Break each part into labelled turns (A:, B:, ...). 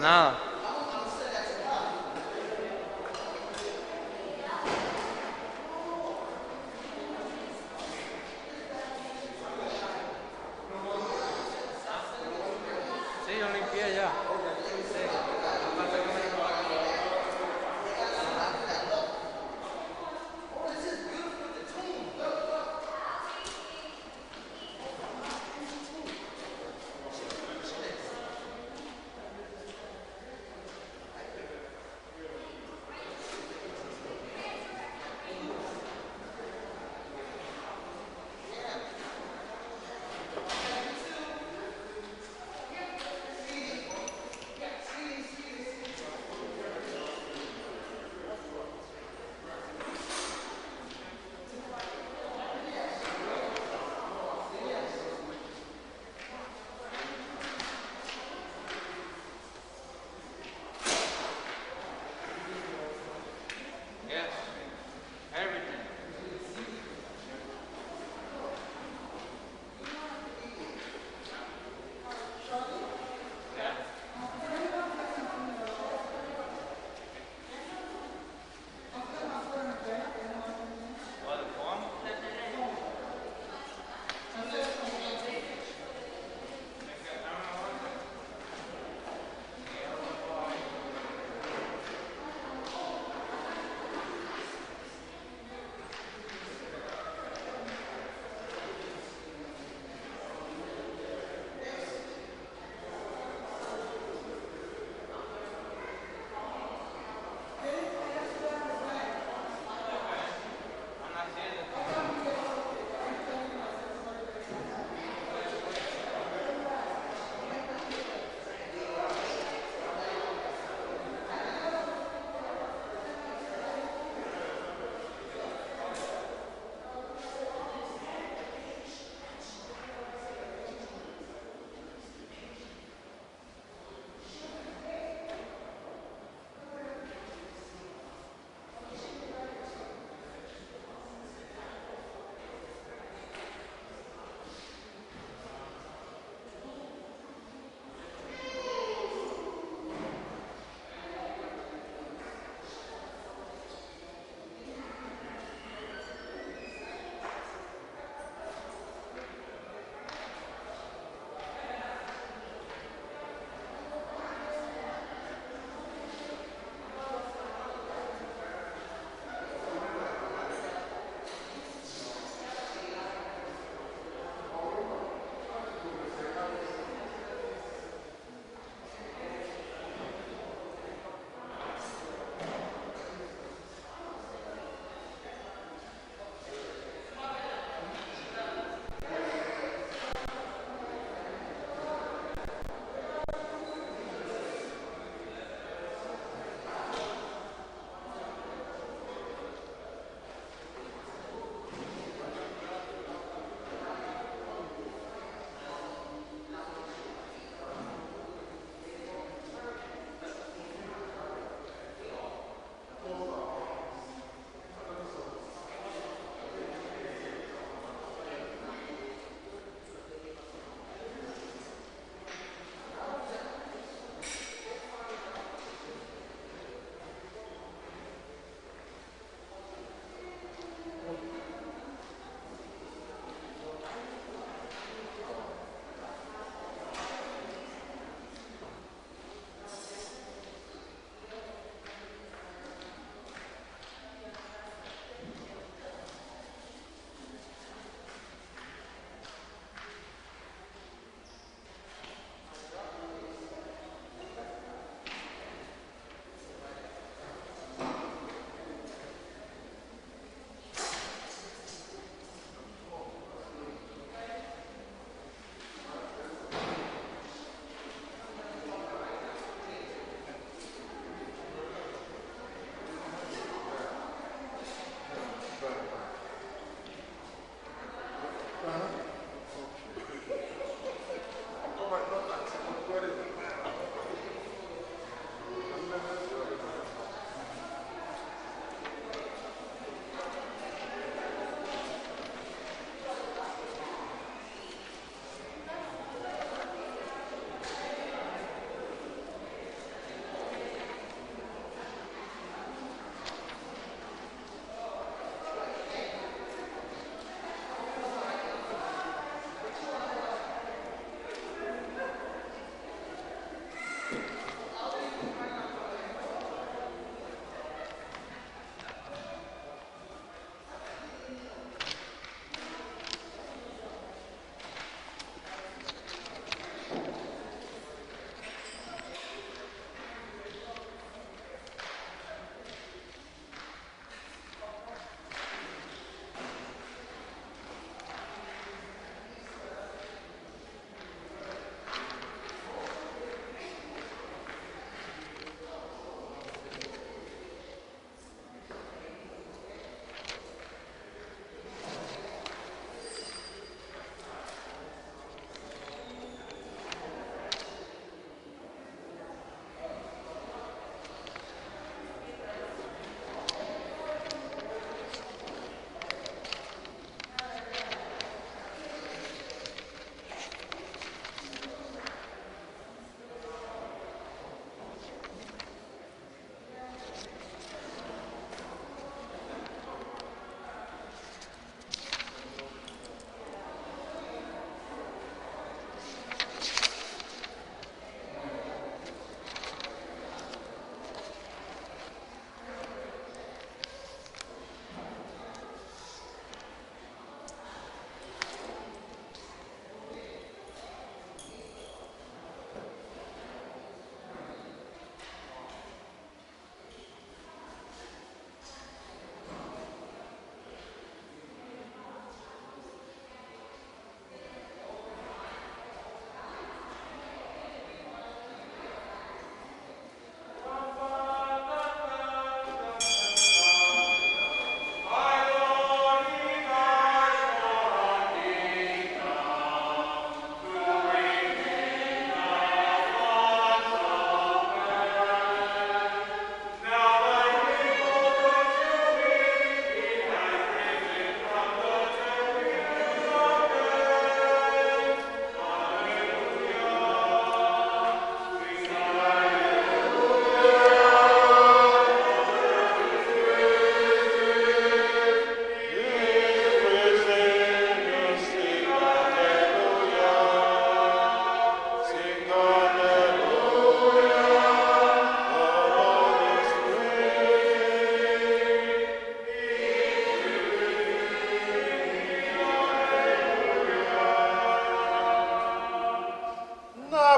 A: Nada. Sí, yo limpié ya. Sí.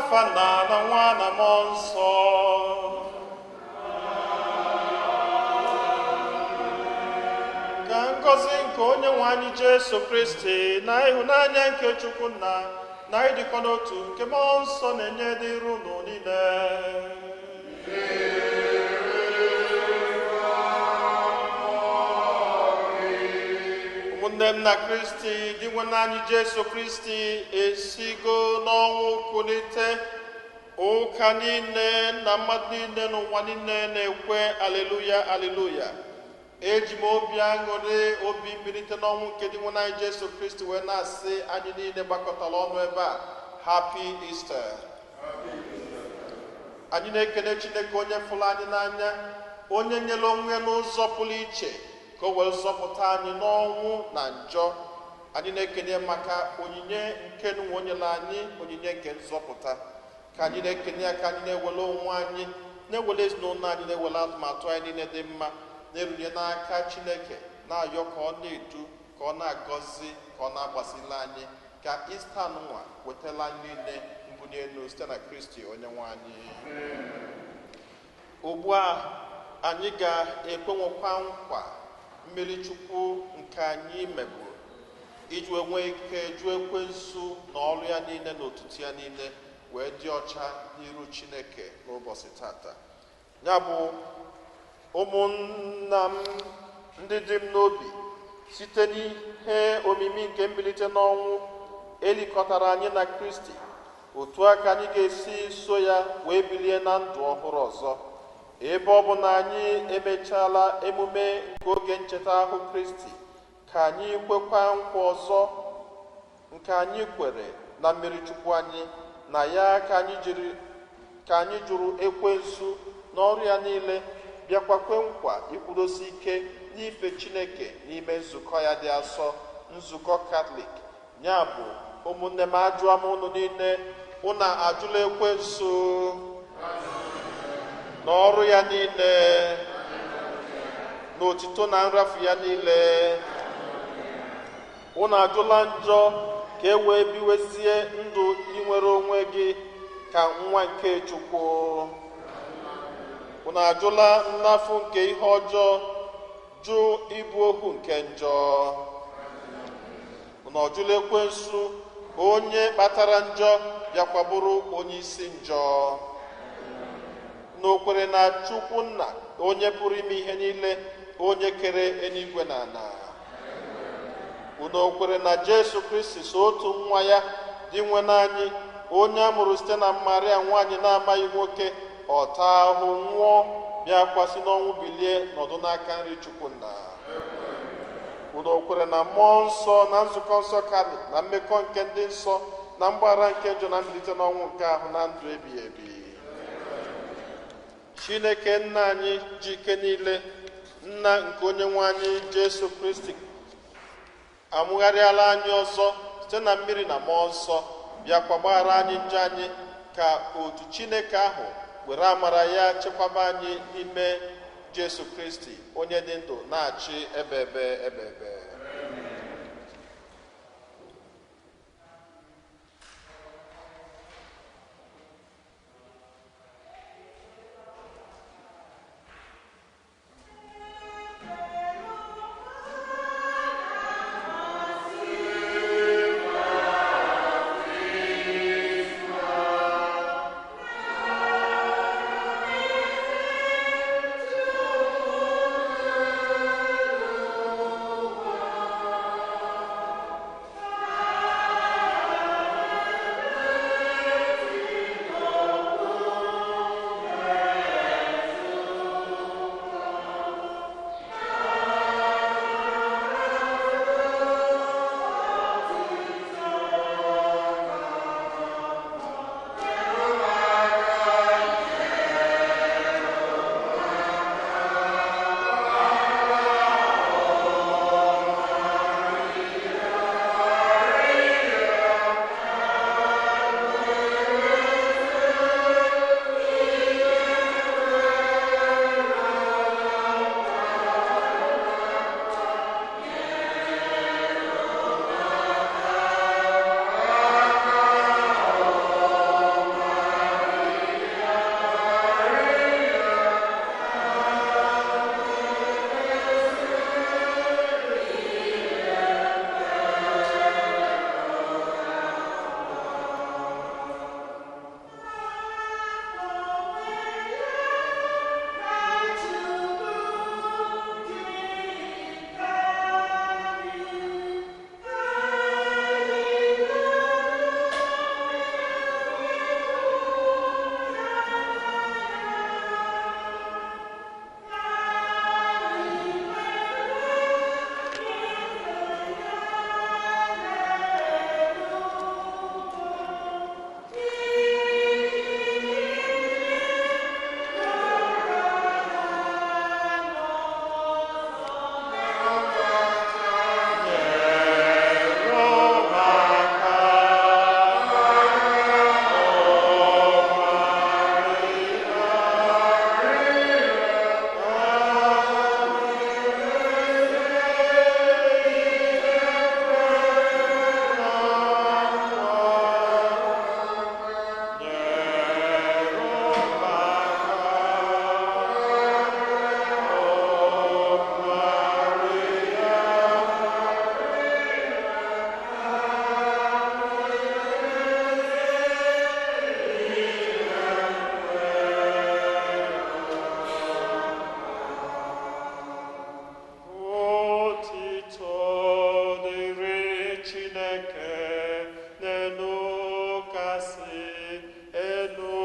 B: n'afa Nna na Nwa na Mmụọ Nsọ. Ka ngọzi nke onye nwe anyị Jesu Kristi na ịhụnanya nke Chukwu Nna na ịdịkọ n'otu nke Mmụọ Nsọ na-enye dịrị unu niile. Ụmụnne m na Kristi, gị nwe anyị Jesu Kristi esigo n'ọnwụ kulite. Ụka niile na mmadụ niile n'ụwa niile na-ekwe aleluya aleluya. Eji m obi aṅụrị, obi mbilite n'ọnwụ nke dị nwe anyị Jesu Kristi wee na-asị anyị niile gbakọtara ọnụ ebe a, Happy Easter. Anyị na-ekele Chineke onye fụrụ anyị n'anya, onye nyere onwe n'ụzọ pụrụ iche ka o wee zọpụta anyị n'ọnwụ na njọ. Anyị na-ekele maka onyinye nke nwa onye na anyị, onyinye nke nzọpụta. Ka anyị na-ekele ya, ka anyị na-ewere onwe anyị, na-ewere ezinụlọ anyị, na-ewere atụmatụ anyị niile dị mma, na-erunye n'aka Chineke, na-ayọ ka ọ na-edu, ka ọ na-agọzi, ka ọ na-agbasili anyị, ka Ista nwa wetala anyị niile mbuli elu site na Kristi onye nwe anyị. Ugbu a anyị ga-ekwenwekwa nkwa mmeri Chukwu nke anyị meburu iji nwee ike jụọ ekwensu na ọrụ ya niile na otutu ya niile wee dị ọcha n'iru Chineke n'ụbọchị tata. Ya bụ, ụmụnna m ndị dị m n'obi, site n'ihe omimi nke mbilite n'ọnwụ elikọtara anyị na Kristi, otu a ka anyị ga-esi so ya wee bilie na ndụ ọhụrụ ọzọ. Ebe ọ bụ na anyị emechaala emume nke oge ncheta ahụ Kristi, ka anyị kwekwa nkwa ọzọ nke anyị kwere na mmeri Chukwu anyị, na ya ka anyị jụrụ ekwensu n'ọrụ ya niile, bịakwa kwe nkwa ikwudosi ike n'ife Chineke n'ime nzukọ ya dị asọ, nzukọ Katọlik. Ya bụ, ụmụnne m, ajụọ m unu niile, unu ajụla ekwensu n'ọrụ ya niile, n'otito na nrafu ya niile. Unu ajụla njọ ka e wee biwezie ndụ inwere onwe gị ka nwa nke Chukwu. Unu ajụla nnafu nke ihe ọjọọ, jụ ịbụ ohu nke njọ. Unu ajụla ekwensu, onye kpatara njọ bịakwa bụrụ onye isi njọ. N'okwere na Chukwu Nna, onye pụrụ ime ihe niile, onye kere eluigwe na ala. Unu okwere na Jesu Kristi so otu nwa ya dị nwe n'anyị, onye a mụrụ site na Maria nwaanyị na-amaghị nwoke, ọta ahụ nwụọ, bịakwa si n'ọnwụ bilie nọdụ n'aka nri Chukwu Nna. Unu okwere na Mmụọ Nsọ na nzukọ nsọ Katọlik, na mmekọ nke ndị nsọ, na mgbaghara nke njọ, na mbilite n'ọnwụ nke ahụ na ndụ ebighị ebi. Chineke nna anyị ji ike niile, nna nke onye nwe anyị Jesu Kristi, amụgharịala anyị ọzọ site na mmiri na Mmụọ Nsọ, bịakwa gbaghara anyị njọ anyị, ka otu Chineke ahụ were amara ya chekwaba anyị n'ime Jesu Kristi, onye dị ndụ na-achị ebe ebe. Chineke n'elu kasị elu.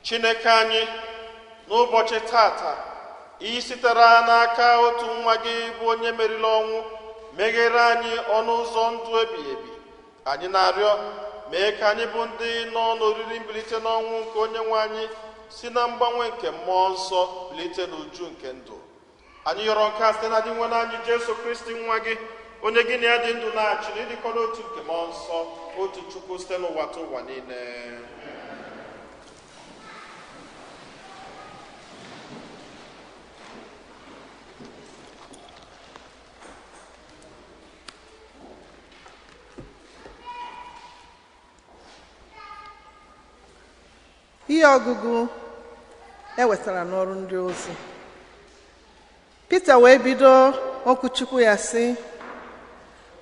B: Chineke anyị, n'ụbọchị tata ị sitere n'aka otu nwa gị bụ onye meriri ọnwụ meghere anyị ọnụ ụzọ ndụ ebighị ebi, anyị na-arịọ mee ka anyị bụ ndị nọ n'oriri mbilite n'ọnwụ nke onye nwe anyị si na mgbanwe nke mmụọ nsọ bilite n'uju nke ndụ. Anyị yọrọ nke a site na dị nwe anyị Jesu Kristi nwa gị, onye gị na ya dị ndụ na-achị na ịdịkọ n'otu nke mmụọ nsọ, otu Chukwu site n'ụwa ta ụwa niile.
C: Ihe ọgụgụ ewetara n'ọrụ ndị ozi. Pita wee bido okwuchukwu ya sị,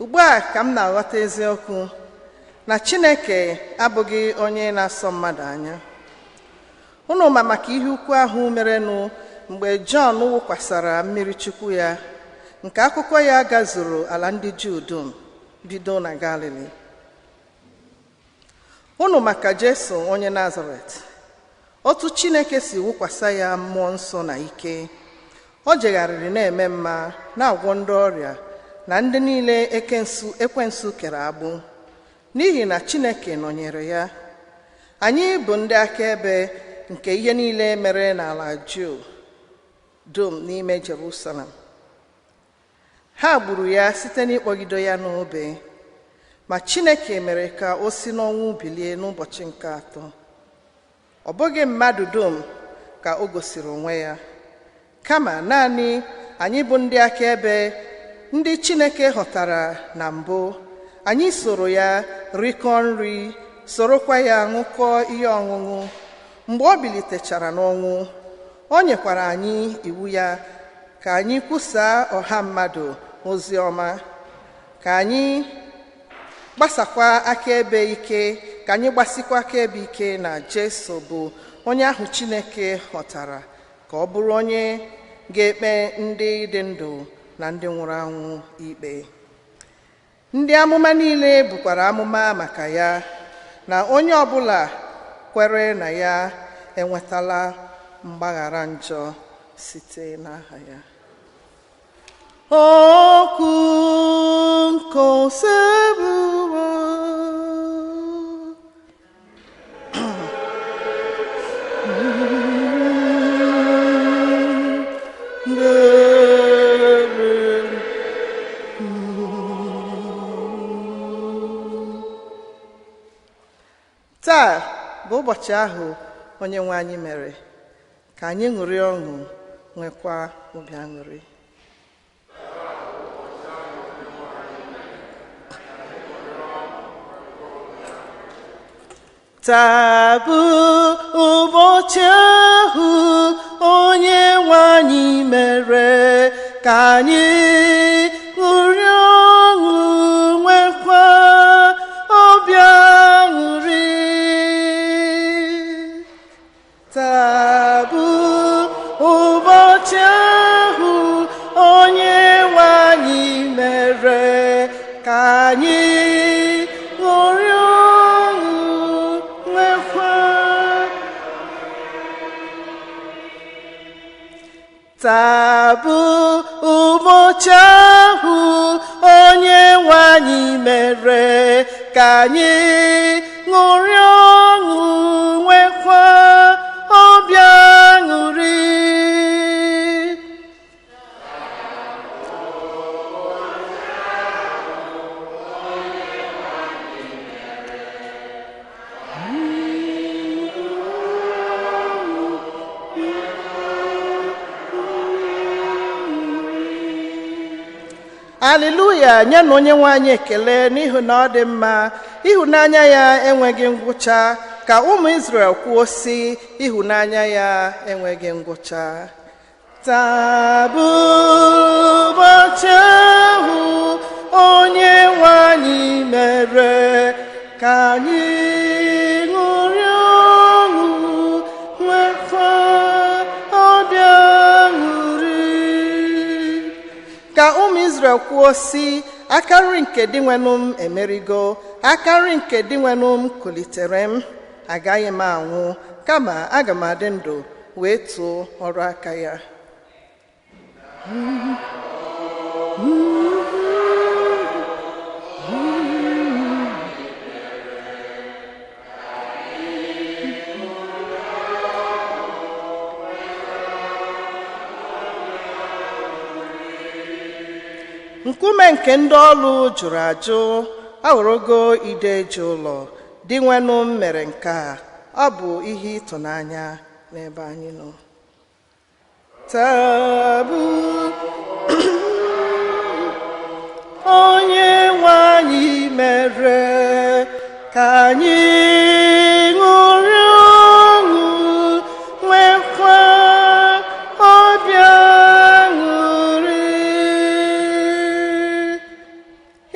C: ugbu a ka m na-aghọta eziokwu na Chineke abụghị onye na-asọ mmadụ anya. Unu ma maka ihe ukwu ahụ merenụ mgbe Jọn wụkwasara mmiri chukwu ya, nke akụkọ ya gazuru ala ndị Juu dum bido na Galili. Unu maka Jesu onye Nazaret, otu Chineke si wụkwasa ya mmụọ nsọ na ike. O jegharịrị na-eme mma, na-agwọ ndị ọrịa na ndị niile ekwensu kere agbụ, n'ihi na Chineke nọnyere ya. Anyị bụ ndị akaebe nke ihe niile mere n'ala Juu dum n'ime Jerusalem. Ha gburu ya site n'ịkpọgido ya n'obe, ma Chineke mere ka o si n'ọnwụ bilie n'ụbọchị nke atọ. Ọ bụghị mmadụ dum ka o gosiri onwe ya, kama naanị anyị bụ ndị akaebe, ndị Chineke họtara na mbụ. Anyị soro ya rikọọ nri, sorokwa ya ṅụkọọ ihe ọṅụṅụ. Mgbe o bilitechara n'ọnwụ, o nyekwara anyị iwu ya ka anyị kwusaa ọha mmadụ ozi ọma, ka anyị gbasakwa akaebe ike, ka anyị gbasikwa akaebe ike na Jesu bụ onye ahụ Chineke họtara ka ọ bụrụ onye ga-ekpe ndị dị ndụ na ndị nwụrụ anwụ ikpe. Ndị amụma niile bukwara amụma maka ya, na onye ọbụla kwere na ya enwetala mgbaghara njọ site n'aha ya. Okwu nke osebuwo Taa bụ ụbọchị ahụ Onyenwe anyị mere ka anyị ṅụrịa ọṅụ nwekwa obi aṅụrị. Taa bụ ụbọchị ahụ Onyenwe anyị mere ka anyị ṅụrịa ọṅụ nwekwa obi aṅụrị. Taa bụ ụbọchị ahụ Onyenwe anyị mere ka anyị ṅụrịa ọṅụ nwekwa. Taa bụ ụbọchị ahụ Onyenwe anyị mere ka anyị ṅụrịa ọṅụ nwekwa obi aṅụrị. Haleluya, nye na Onyenwe anyị ekele n'ihi na ọ dị mma, ịhụnanya ya enweghị ngwụcha. Ka ụmụ Izrel kwuo sị, ịhụnanya ya enweghị ngwụcha. Taa bụ ụbọchị ahụ Onyenwe anyị mere ka anyị ṅụrịa ọṅụ nwekwa obi aṅụrị. Ka ụmụ Izrel kwuo sị, aka nri nke dị nwenụ m emerigo, aka nri nke dị nwenụ m kulitere m. Agaghị m anwụ, kama aga m adị ndụ wee too ọrụ aka ya. Nkume nke ndị ọlụ jụrụ ajụ aghọrọgo ide eji ụlọ. Dị nwenụ m mere nke a, ọ bụ ihe ịtụnanya n'ebe anyị nọ. Taa bụ Onyenwe anyị mere ka anyị ṅụrịa ọṅụ nwekwa obi aṅụrị.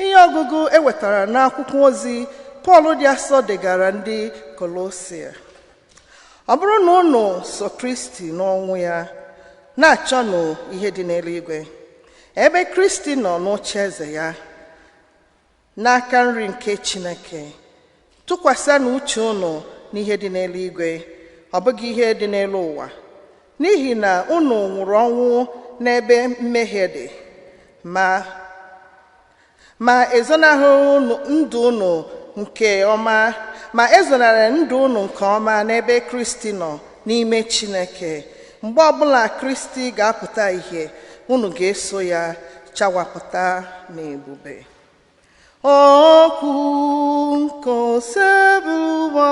C: Ihe ọgụgụ ewetara n'akwụkwọ ozi Pọl dị asọ degara ndị Kolosia. Ọ bụrụ na unu so Kristi n'ọnwụ ya, na-achọnụ ihe dị n'eluigwe, ebe Kristi nọ n'oche eze ya n'aka nri nke Chineke. Tụkwasịnụ uche unu n'ihe dị n'eluigwe, ọ bụghị ihe dị n'elu ụwa, n'ihi na unu nwụrụ ọnwụ n'ebe mmehie dị, ma ezonarị ndụ unu nke ọma, ma ezonarị ndụ unu nke ọma n'ebe Kristi nọ n'ime Chineke. Mgbe ọbụla Kristi ga-apụta ihe, unu ga-eso ya chawapụta n'ebube. Okwu nke osebụwa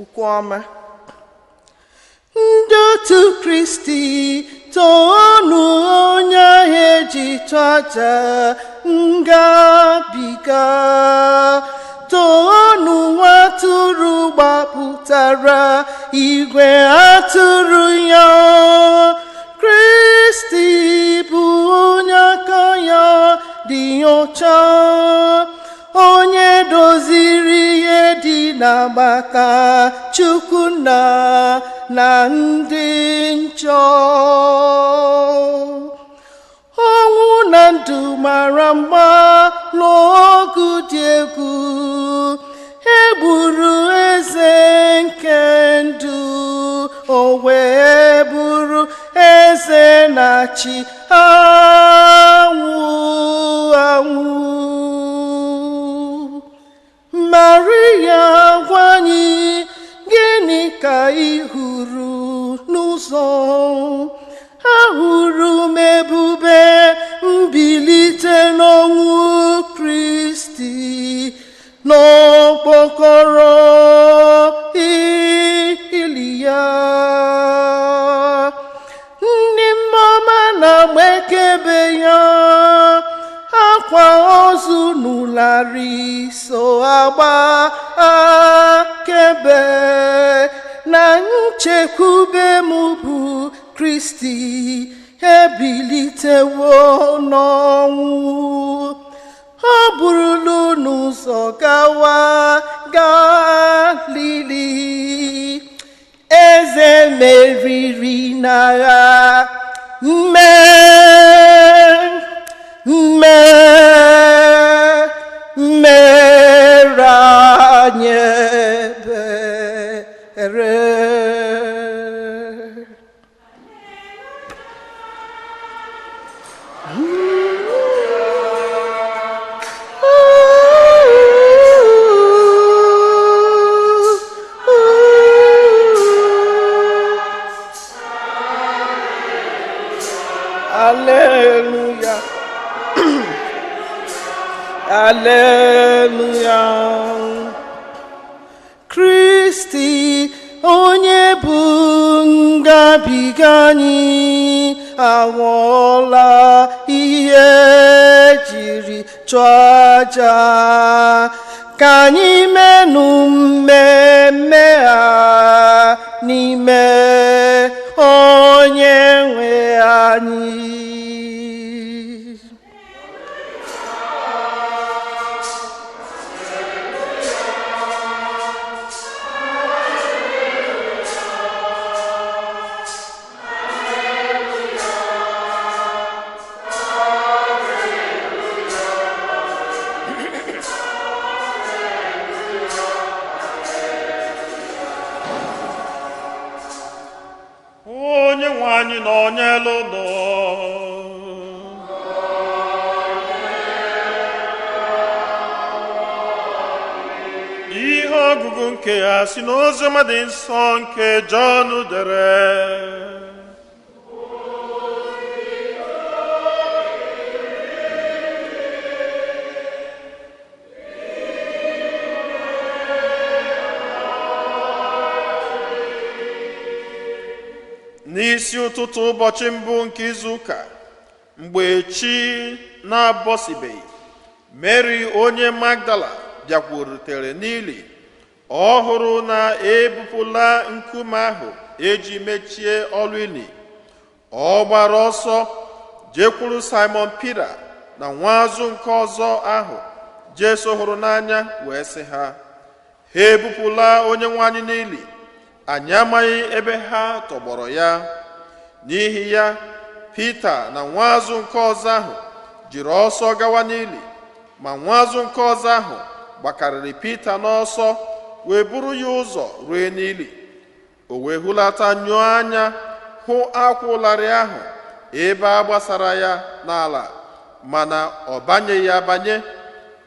C: ukwu ọma. Ndị otu Kristi, toonu onye ahụ eji tụ aja ngabiga, toonu nwa atụrụ gbapụtara igwe atụrụ ya. Kristi bụ onye aka ya dị ọcha, onye doziri ihe dị n'agbata Chukwunna na ndị njọ. Ọnwụ na ndụ mara mma n'ọgụ dị egwu, egburu eze nke ndụ, o wee bụrụ eze na-achị anwụ anwụ. Maria gwanyị okpokoro ili ya. Ndị mmụọ na-agbakebe ya, akwa ozu n'ụlarị so agba akebe na nchekwube m bụ Kristi ebilitewo n'ọnwụ. Ọ burulu n'ụzọ gawa Galili, eze meriri n'agha, mere anyị ebere. Hallelujah. Hallelujah. Kristi onye bụ ngabiga anyị anwụọla ihe jiri chụọ aja, ka anyị menụ mmemme a n'ime onye nwe anyị.
B: Onye nwe anyị nọnyelu nọ. Ihe ọgụgụ nke ya si n'oziọma dị nsọ nke Jọn dere. N'isi ụtụtụ ụbọchị mbụ nke izu ụka, mgbe chi na-abọsibeghị, Mary onye Magdala bịakwurutere n'ili. Ọ hụrụ na ebupụla nkume ahụ eji mechie ọlụ ili. Ọ gbara ọsọ jekwuru Simon Pita na nwazụ nke ọzọ ahụ Jesu hụrụ n'anya, wee sị ha, ha ebupụla onye nwe anyị n'ili, anyị amaghị ebe ha tọgbọrọ ya. N'ihi ya, Pita na nwazụ nke ọzọ ahụ jiri ọsọ gawa n'ili, ma nwazụ nke ọzọ ahụ gbakarịrị Pita n'ọsọ, wee buru ya ụzọ rue n'ili. O wee hulata nyụọ anya hụ akwa ụlarị ahụ ebe a gbasara ya n'ala, mana ọ banyeghị abanye.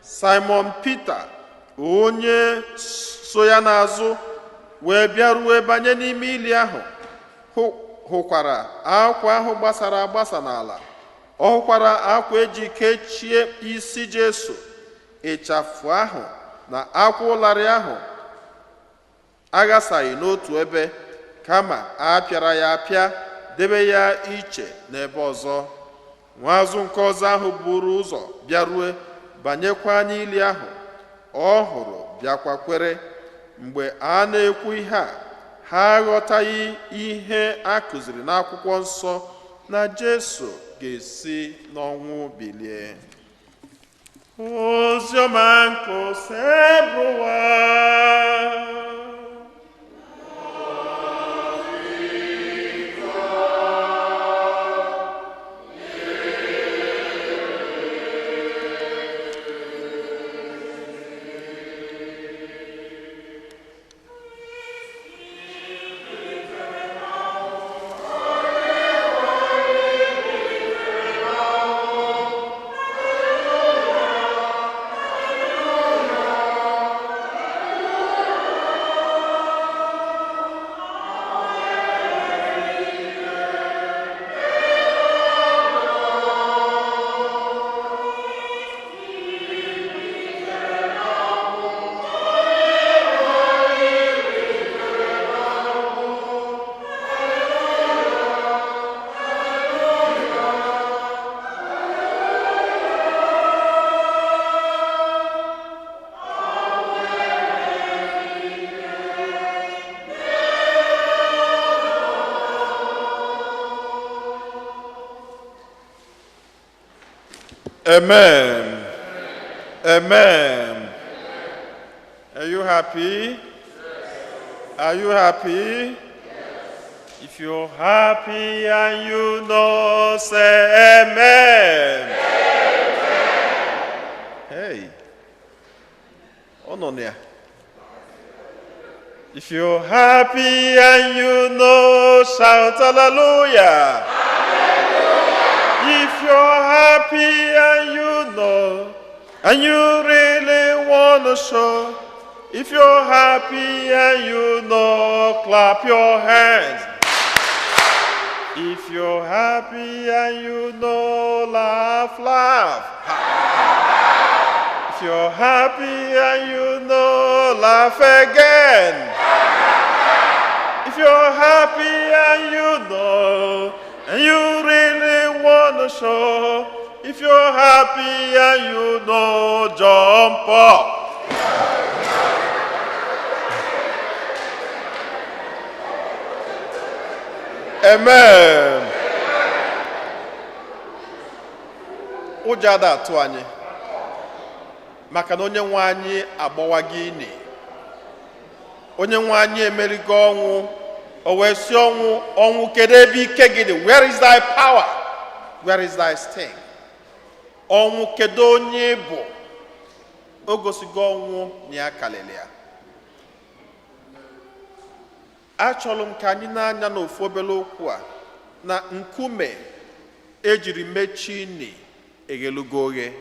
B: Simon Pita onye so ya n'azụ wee bịaruo banye n'ime ili ahụ, hụkwara akwa ahụ gbasara agbasa n'ala. Ọ hụkwara akwa eji kechie isi Jesu. Ịchafụ ahụ na akwa ụlarị ahụ aghasaghị n'otu ebe, kama a pịara ya apịa, debe ya iche n'ebe ọzọ. Nwazụ nke ọzọ ahụ buru ụzọ bịarue, banyekwa n'ili ahụ. Ọ hụrụ, bịakwa kwere. Mgbe a na-ekwu ihe a, ha aghọtaghị ihe a kụziri n'akwụkwọ nsọ na Jesu ga-esi n'ọnwụ bilie. Oziọma nke osebụwa. Amen. Amen. Are you happy? Are you happy? If you're happy and you know, say amen. Hey. Oh no, yeah. If you're happy and you know, shout hallelujah. If you're happy and you know, and you really want to show, if you're happy and you know, clap your hands. If you're happy and you know, laugh, laugh. If you're happy and you know, laugh again. If you're happy and you know, and you really want to show, if you're happy and you know, jump up. Amen. Ụjọ ada atụ anyị maka na onye nwe anyị agbawa gị ini. Onye nwe anyị emerigo ọnwụ, o wee si ọnwụ kedu ebe ike gị dị? Where is thy power? Where is thy sting? Ọnwụ kedu onye bụ? O gosigo ọnwụ na ya kalili ya. Achọrọ m ka anyị n'anya n'ofu obere okwu a na nkume ejiri mechie ini eghelugo oghe.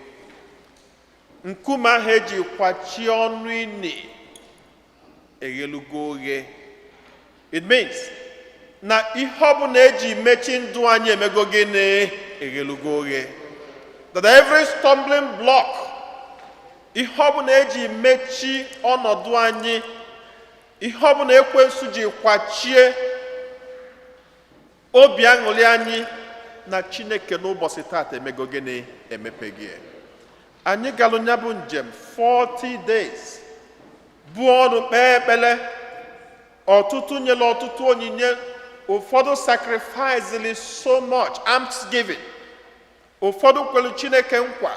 B: Nkume ahụ eji kwachie ọnụ ini eghelugo oghe. It means na ihe ọbụla eji mechi ndụ anyị emego gịnị eghelugo oghe. That every stumbling block, ihe ọbụla eji mechi ọnọdụ anyị, ihe ọbụla ekwensu ji kwachie obi aṅụrị anyị na Chineke n'ụbọchị taata emego gịnị emepeghị. Anyị galụ nya bụ njem 40 days bụ ọnụ kpee ekpere, ọtụtụ nyere ọtụtụ onyinye, ụfọdụ sacrificed so much, alms giving. Ụfọdụ kwelu Chineke nkwa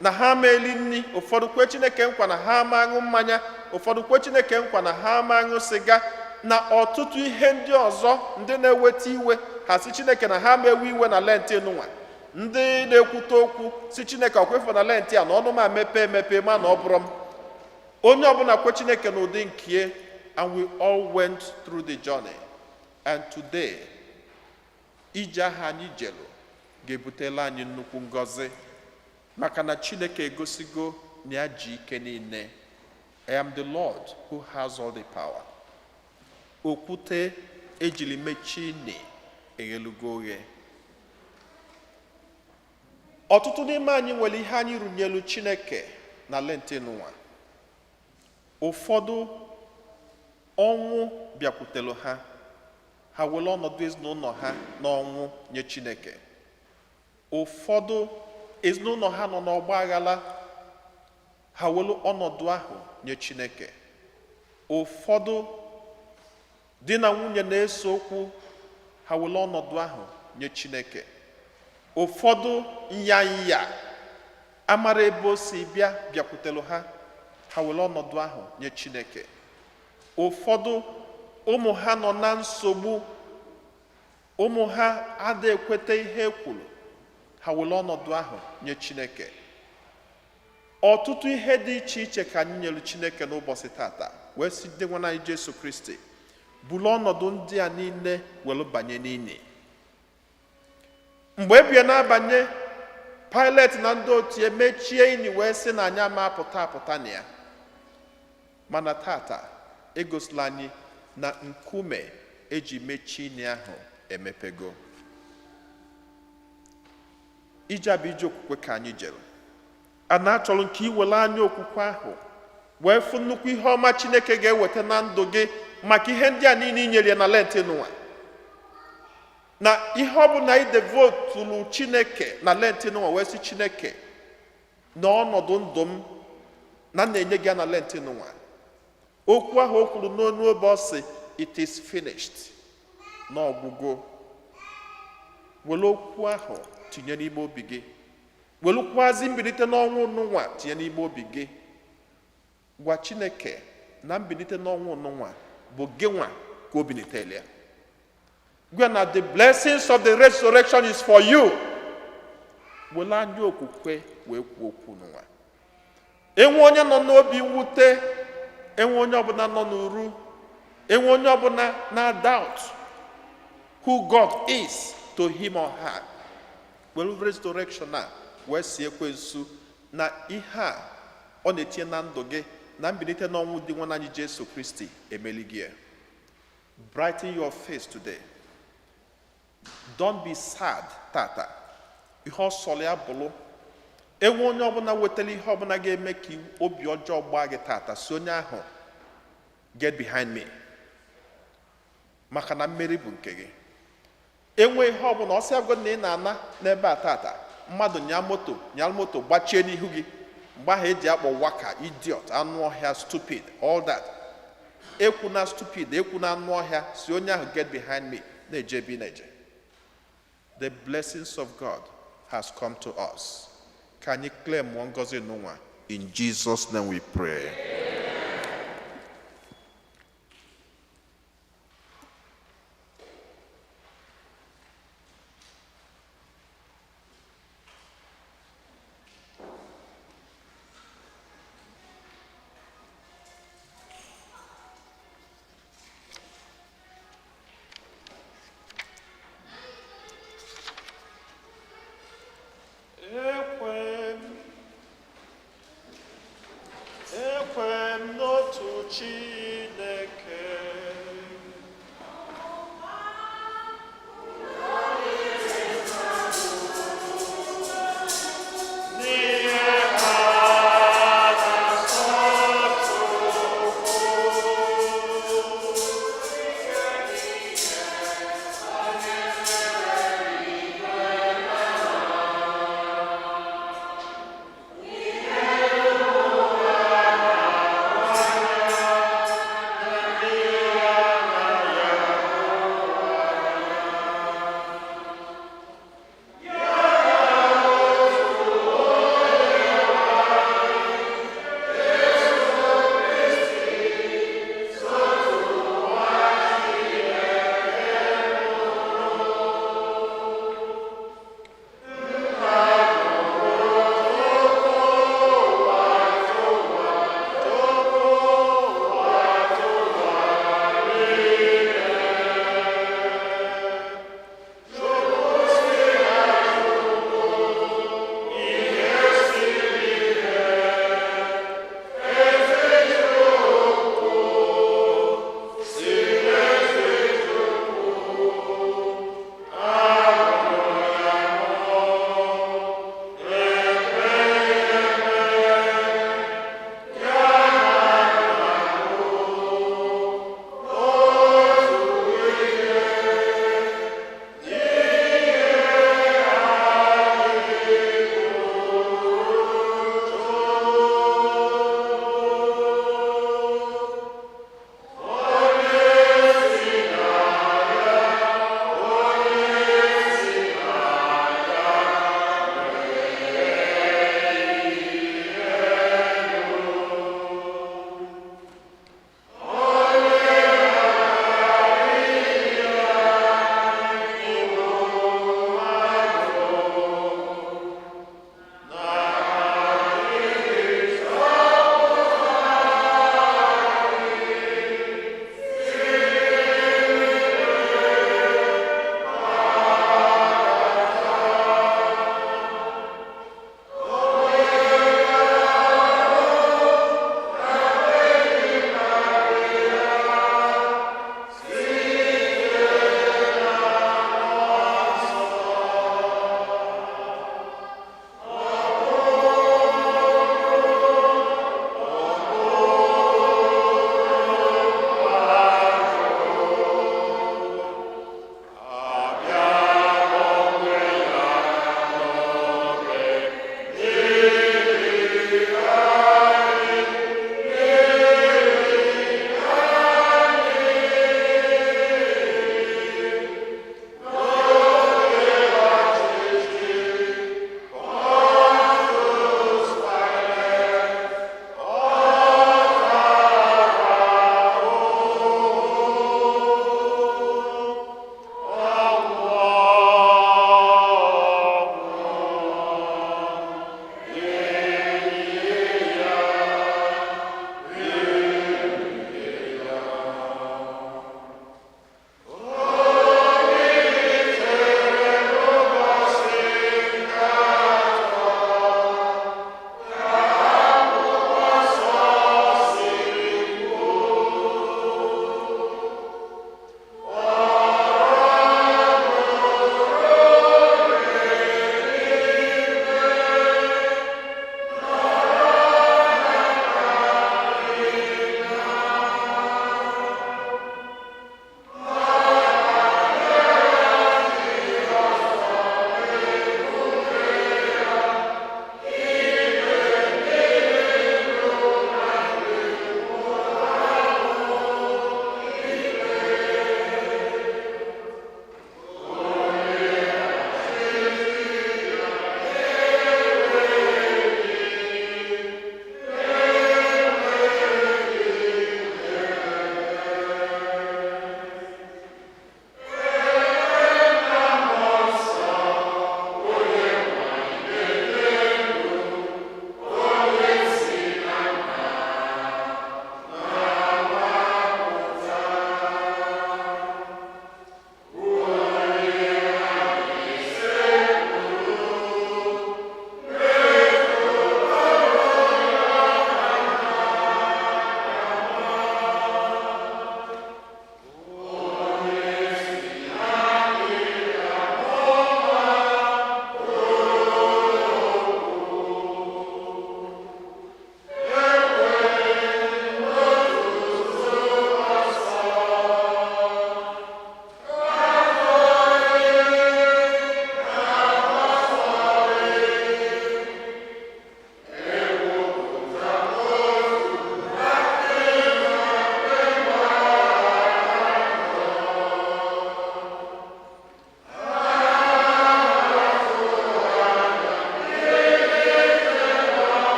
B: na ha ma eli nri, ụfọdụ kwe Chineke nkwa na ha ma aṅụ mmanya, ụfọdụ kwe Chineke nkwa na ha ma aṅụ siga, na ọtụtụ ihe ndị ọzọ ndị na-eweta iwe. Ha si Chineke na ha ma ewe iwe na lenti nwa. Ndị na-ekwute okwu si Chineke ọkwefe na lenti a na ọnụ ma mepe emepe ma na ọ bụrụ m. Onye ọbụla kwe Chineke n'ụdị nke, and we all went through the journey. And today, ije ahụ anyị jelu ga-ebutela anyị nnukwu ngọzi, maka na Chineke egosigo na ya ji ike niile. I am the Lord who has all the power. Okwute ejili mechie ini eghelugo oghe. Ọtụtụ n'ime anyị nwere ihe anyị rụnyelu Chineke na lenti n'ụwa. Ụfọdụ ọnwụ bịakwutelu ha, ha were ọnọdụ ezinụlọ ha n'ọnwụ nye Chineke. Ụfọdụ ezinụlọ ha nọ n'ọgba aghara, ha were ọnọdụ ahụ nye Chineke. Ụfọdụ di na nwunye na-ese okwu, ha were ọnọdụ ahụ nye Chineke. Ụfọdụ nyanya amara ebe o si bịakwutelu ha, ha were ọnọdụ ahụ nye Chineke. Ụfọdụ ụmụ ha nọ na nsogbu, ụmụ ha adịghị ekweta ihe ekwuru, ha were ọnọdụ ahụ nye Chineke. Ọtụtụ ihe dị iche iche ka anyị nyere Chineke n'ụbọchị tata, wee si dị nwa anyị Jesu Kristi bụrụ ọnọdụ ndị a niile were banye n'ini. Mgbe ebie na-abanye, Pilate na ndị otu emechie ini wee sị na anyị ama apụta na ya. Mana tata egosila anyị na nkume eji mechie ini ahụ emepego. Ije bụ ije okwukwe ka anyị jere. A na-achọrọ nke iwere anya okwukwe ahụ wee fụ nnukwu ihe ọma Chineke ga-eweta na ndụ gị maka ihe ndị a niile inyere ya na lenti n'ụwa. Na ihe ọ bụ na idevotulu Chineke na lenti n'ụwa wee sị Chineke na ọnọdụ ndụ m na na-enye gị na lenti n'ụwa. Okwu ahụ o kwuru n'onu obe ọ sị, it is finished, n'ọgwụgwụ. Were okwu ahụ tinye n'ime obi gị welukwazi mbilite n'ọnwụ nụnwa tinye n'ime obi gị. Gwa Chineke na mbilite n'ọnwụ nụnwa bụ gị nwa ka o bilitele ya. Gwa na the blessings of the resurrection is for you. Wele anya okwukwe wee kwuo okwu nụnwa. Enwe onye nọ n'obi mwute, enwe onye ọbụla nọ n'uru, enwe onye ọbụla na doubt who God is to him or her. Well, resurrection a wee si ekwensu na ihe a ọ na-etinye na ndụ gị na mbilite n'ọnwụ dị nwa anyị Jesu Kristi emeli gị. Brighten your face today. Don't be sad tata. Ihe ọsọrọ ya bụrụ enwe onye ọbụla wetara ihe ọbụla ga-eme ka obi ọjọọ gbaa gị tata, si onye ahụ get behind me, maka na mmeri bụ nke gị. Enwe ihe ọbụla ọsị agụ na ị na-ana n'ebe a tata, mmadụ nyara moto gbachie n'ihu gị, mgbe ahụ eji akpọ waka, idiot, anụ ọhịa, stupid, all that. Ekwu na stupid, ekwu na anụ ọhịa, si onye ahụ get behind me, na-eje ebe ị na-eje. The blessings of God has come to us. Can you claim one ngozi nunwa? In Jesus' name we pray. Ekwe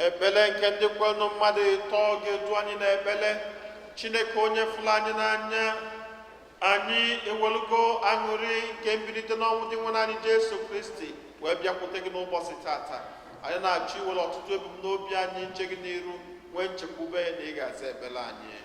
B: ekpele nke ndị kwenu mmadụ ịtọ ga-edu anyị n'ekpele. Chineke onye fụrụ anyị n'anya, anyị ewelugo aṅụrị nke mbilite n'ọnwụ dị nwe anyị Jesu Kristi wee bịakwute gị n'ụbọchị tata. Anyị na-achọ iwere ọtụtụ ebumnobi anyị nche gị n'iru, nwee nchekwube na ị ga-aza ekpele anyị.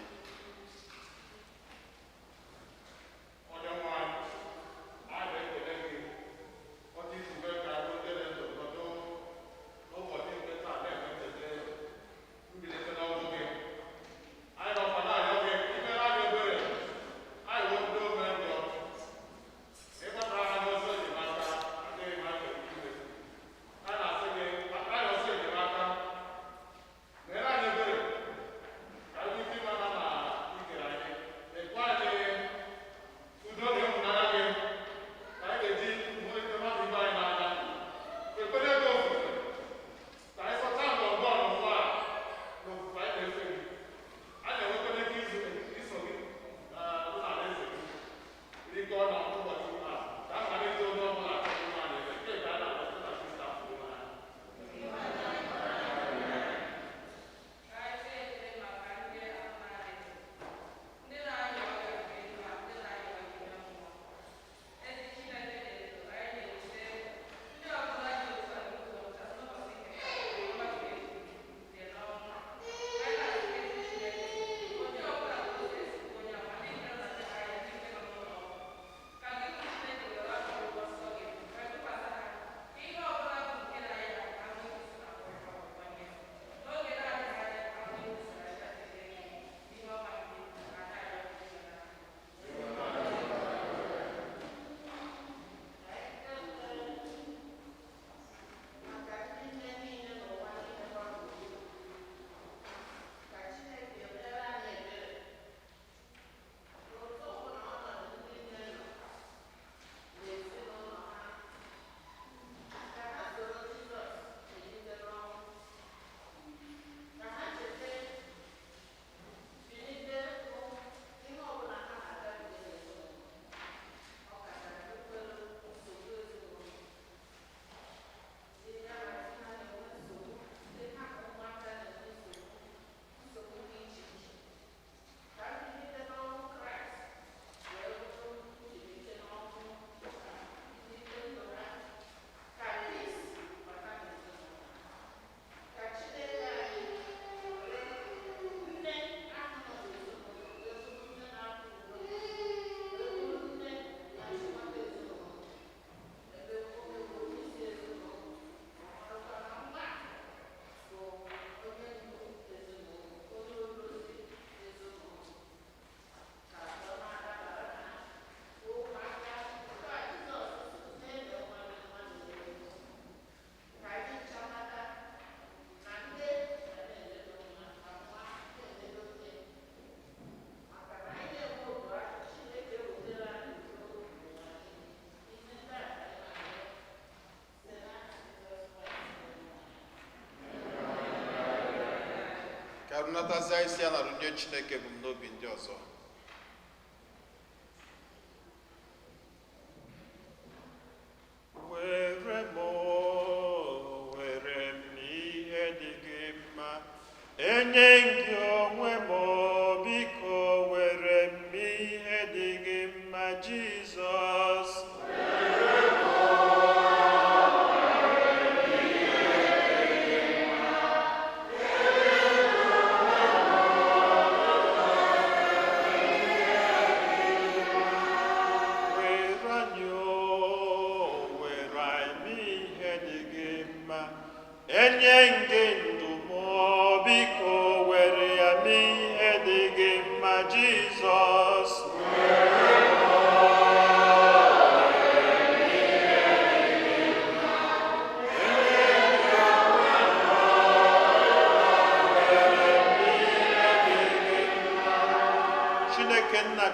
B: Ka arụnatazie isi a na arụnye Chineke ebumnobi ndị ọzọ.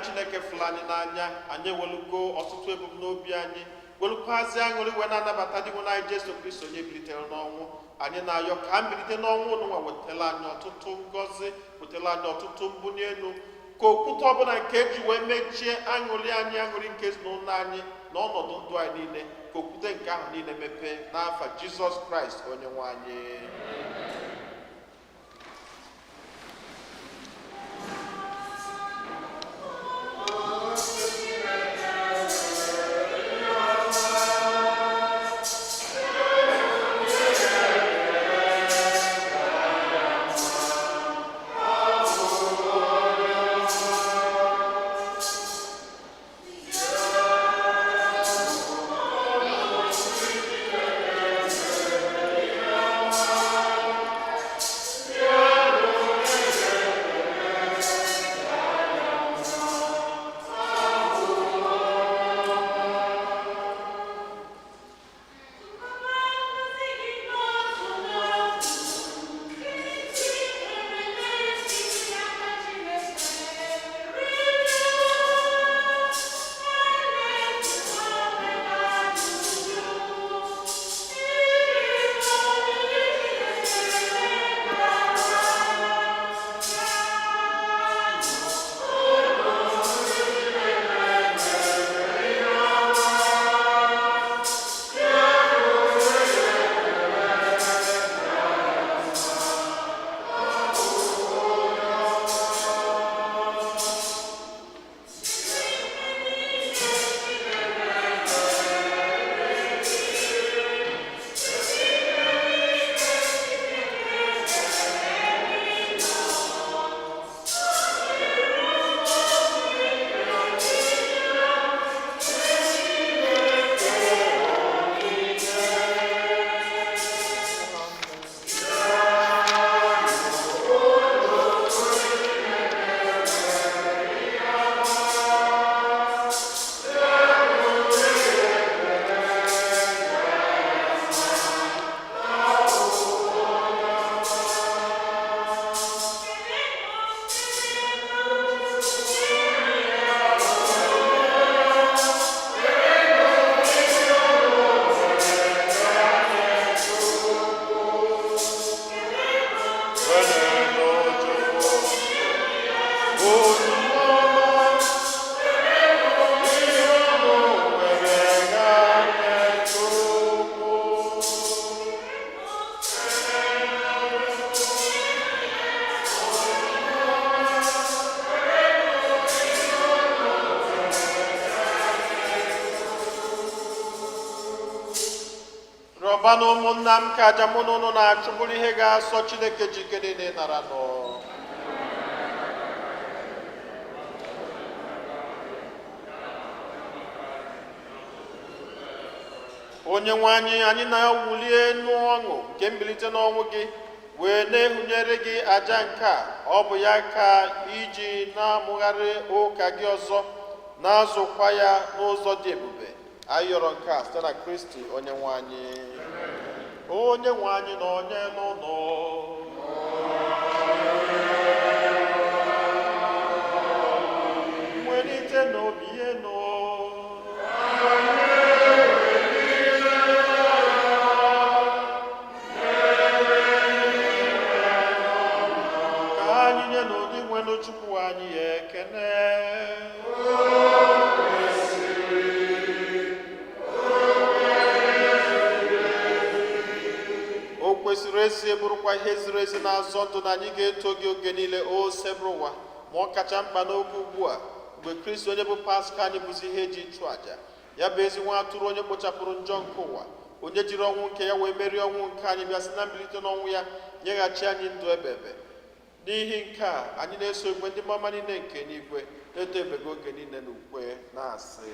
B: Chineke fụrụ anyị n'anya, anyị ewelugo ọtụtụ ebumnobi anyị, welukwazi aṅụrị wee na-anabata dị nwere anyị Jesu Kristo onye bilitere n'ọnwụ. Anyị na-ayọ ka mbilite n'ọnwụ n'ụwa wetara anyị ọtụtụ ngọzi, wetara anyị ọtụtụ mbuli elu, ka okwute ọbụla nke eji wee mechie aṅụrị anyị, aṅụrị nke ezinụlọ anyị na ọnọdụ ndụ anyị niile, ka okwute nke ahụ niile mepee n'afa Jizọs Kraịst onye nwe anyị. ọkwanụ ụmụnna m ka aja mụ na ụnụ na-achụ bụrụ ihe ga-asọ Chineke ji ike niile nara nọ. Onye nwe anyị na-awụlie n'ọṅụ nke mbilite n'ọnwụ gị wee na-ehunyere gị aja nke a. Ọ bụ ya ka iji na-amụgharị ụka gị ọzọ na-azụkwa ya n'ụzọ dị ebube. Anyị yọrọ nke a site na Kristi onye nwe anyị. Onye nwe anyị na onye n'ụlọ welite n'obi enu. Ka anyị nye n'ụdị nwere Chukwu anyị ya ekene. Kwesịrị ezi bụrụkwa ihe ziri ezi na-azọ ndụ na anyị ga-eto gị oge niile o sebụrụ ụwa, ma ọ kacha mkpa n'oge ugbu a mgbe Kristi onye bụ Paska anyị bụzi ihe eji ịchụ àjà ya bụ ezi nwa atụrụ onye kpochapụrụ njọ nke ụwa, onye jiri ọnwụ nke ya wee merie ọnwụ nke anyị bịa si na mbilite n'ọnwụ ya nyeghachi anyị ndụ ebebe. N'ihi nke a anyị na-eso igwe ndị mama niile nke n'igwe na-eto ebego oge niile na ukwe na-asị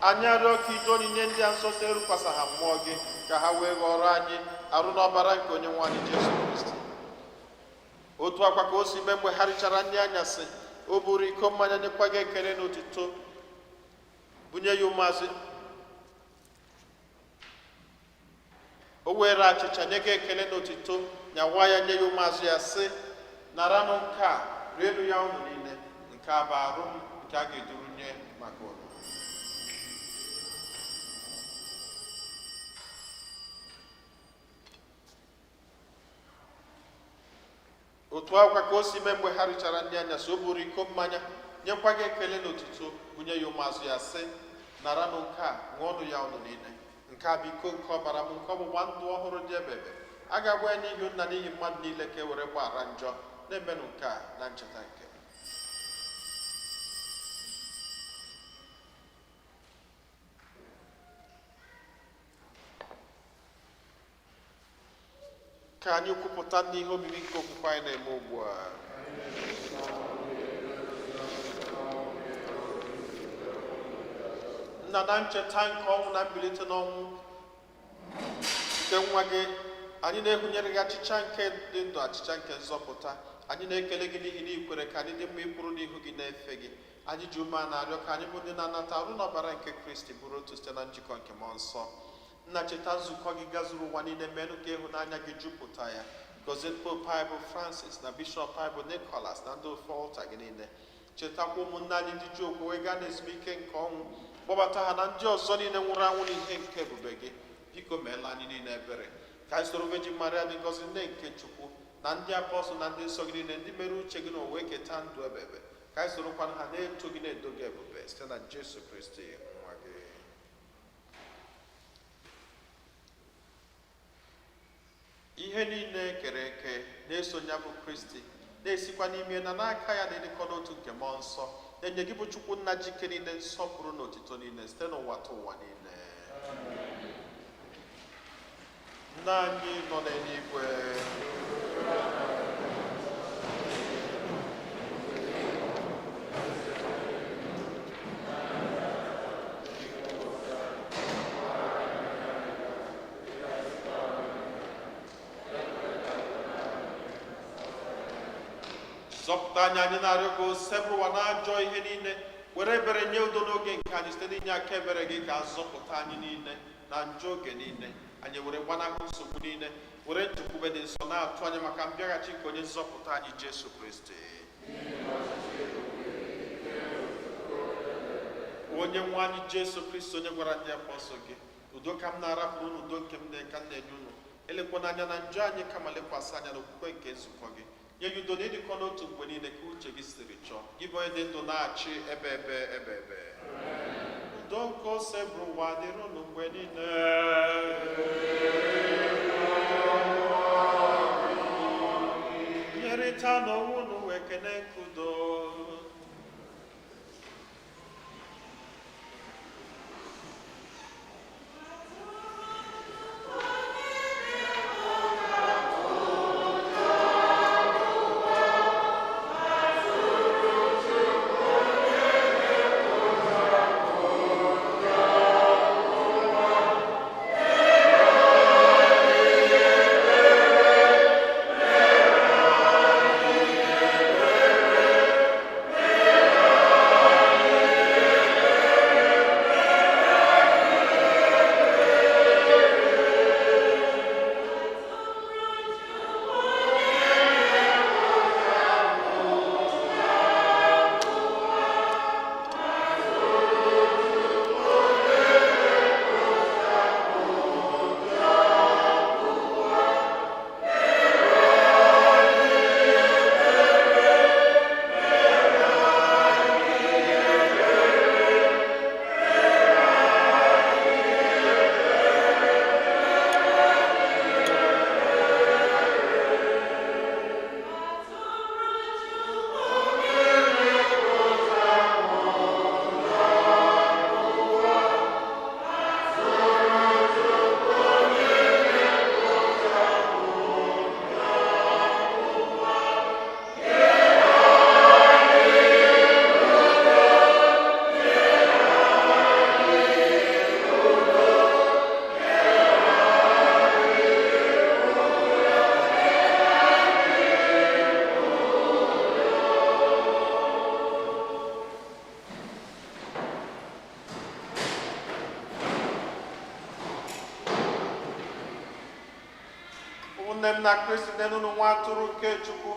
B: anyị arịọ ka ide onyinye ndị a nsọ erukwasa ha mmụọ gị ka ha wee ghọrọ anyị arụ n'ọbara nke onye nwe anyị Jesu Kristi. Otu akwa ka o si mee mgbe ha richara nri anyasị, o buru iko mmanya nyekwa gị ekele na otuto, bunye ya ụmụazị. O were achịcha nye gị ekele na otuto, nyawa ya nye ya ụmụazị ya sị, naranụ nke a, rienụ ya unu niile, nke a bụ arụ m nke a ga-eduru nye maka unu. Otu akwa ka o si mee mgbe ha richara nri anyasị, o buru iko mmanya nyekwa gị ekele na otuto, bunye ya ụmụazụ ya sị, naranụ nke a, ṅụọnụ ya unu niile, nke a bụ iko nke ọbara m nke ọgbụgba ndụ ọhụrụ dị ebebe. A ga-agwa ya n'ihi nna n'ihi mmadụ niile ka e were gbaghara njọ. Na-emenụ nke a na ncheta nke ka anyị kwupụta n'ihe omimi nke okwukwe anyị na-eme ugbu a. Nna, na ncheta nke ọnwụ na mbilite n'ọnwụ nke nwa gị, anyị na-ehunyere gị achịcha nke dị ndụ, achịcha nke nzọpụta. Anyị na-ekele gị n'ihi na ikwere ka anyị dị mma ịkwụrụ n'ihu gị na-efe gị. Anyị ji ume a na-arịọ ka anyị bụ ndị na-anata arụ n'ọbara nke Kristi bụrụ otu site na njikọ nke mmụọ nsọ. Nna, cheta nzukọ gị gazuru ụwa niile, menụ ka ịhụnanya gị jupụta ya. Gozie Pope anyị bụ Francis na Bishọp anyị bụ Nicholas na ndị ofe ọlta gị niile. Chetakwa ụmụnne anyị ndị ji okwu wee gaa n'ezumike nke ọnwụ, kpọbata ha na ndị ọzọ niile nwụrụ anwụ n'ihe nke ebube gị. Biko meela anyị niile ebere. Ka anyị soro Virgin Maria dị ngọzi nne nke Chukwu na ndị apọstụl na ndị nsọ gị niile ndị mere uche gị na wee keta ndụ ebebe. Ka anyị sorokwana ha na-eto gị na-edo gị ebube site na Jesu Kristi nwa gị. Ihe niile kere eke na-eso ya bụ Kristi na-esikwa n'ime na n'aka ya na-edekọ n'otu nke mmụọ nsọ na-enye gị bụ Chukwu nna jike niile nsọpụrụ na otito niile site n'ụwa ta ụwa niile. Nna anyị nọ n'eluigwe, zọpụta anyị na-arịọ gị osebụrụ ụwa na-ajọ ihe niile, were ebere nye udo n'oge nke anyị site n'inye aka ebere gị ka zọpụta anyị niile na njọ oge niile. Anyị were gbanahụ nsogbu niile, were nchekwube dị nsọ na-atụ anya maka mbịaghachi nke onye nzọpụta anyị Jesu Kristi. Onye nwe anyị Jesu Kristi, onye gwara ndị apọstọl gị, udo ka m na-arapụrụ unu, udo nke m ka m na-enye unu, elekwana anya na njọ anyị kama lekwasị anya n'okwukwe nke nzukọ gị. Nye gị udo na ịdịkọ n'otu mgbe niile ka uche gị siri chọọ, gị bụ onye dị ndụ na-achị ebe udo nke ose bụrụ ụwa dịrị unu mgbe niile. Nyerịta n'onwe unu wee kene nke udo. Nne m na Kristi, nenu nwa atụrụ nke Chukwu,